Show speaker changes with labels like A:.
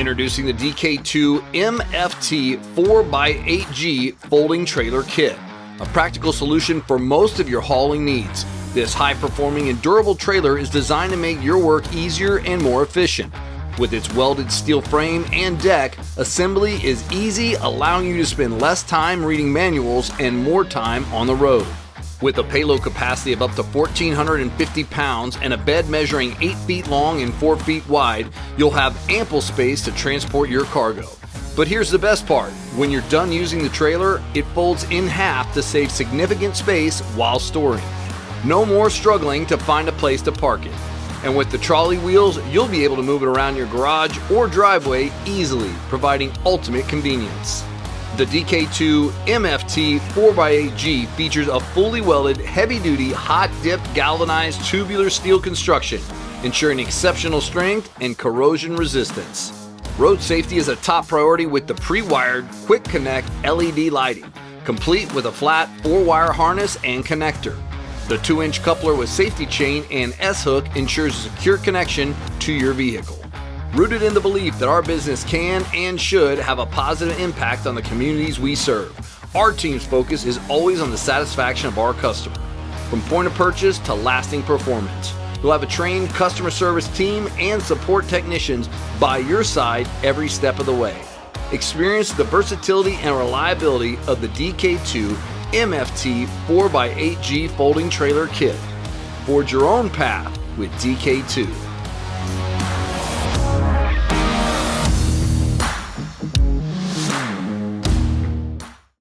A: Introducing the DK2 MFT4X8G Folding Trailer Kit, a practical solution for most of your hauling needs. This high-performing and durable trailer is designed to make your work easier and more efficient. With its welded steel frame and deck, assembly is easy, allowing you to spend less time reading manuals and more time on the road. With a payload capacity of up to 1,450 pounds and a bed measuring 8 feet long and 4 feet wide, you'll have ample space to transport your cargo. But here's the best part. When you're done using the trailer, it folds in half to save significant space while storing. No more struggling to find a place to park it. And with the trolley wheels, you'll be able to move it around your garage or driveway easily, providing ultimate convenience. The DK2 MFT4X8G features a fully welded, heavy-duty, hot-dip galvanized tubular steel construction, ensuring exceptional strength and corrosion resistance. Road safety is a top priority with the pre-wired Quick Connect LED lighting, complete with a flat 4-wire harness and connector. The 2-inch coupler with safety chain and S-hook ensures a secure connection to your vehicle. Rooted in the belief that our business can and should have a positive impact on the communities we serve, our team's focus is always on the satisfaction of our customer. From point of purchase to lasting performance, you'll have a trained customer service team and support technicians by your side every step of the way. Experience the versatility and reliability of the DK2 MFT4X8G Folding Trailer Kit. Forge your own path with DK2.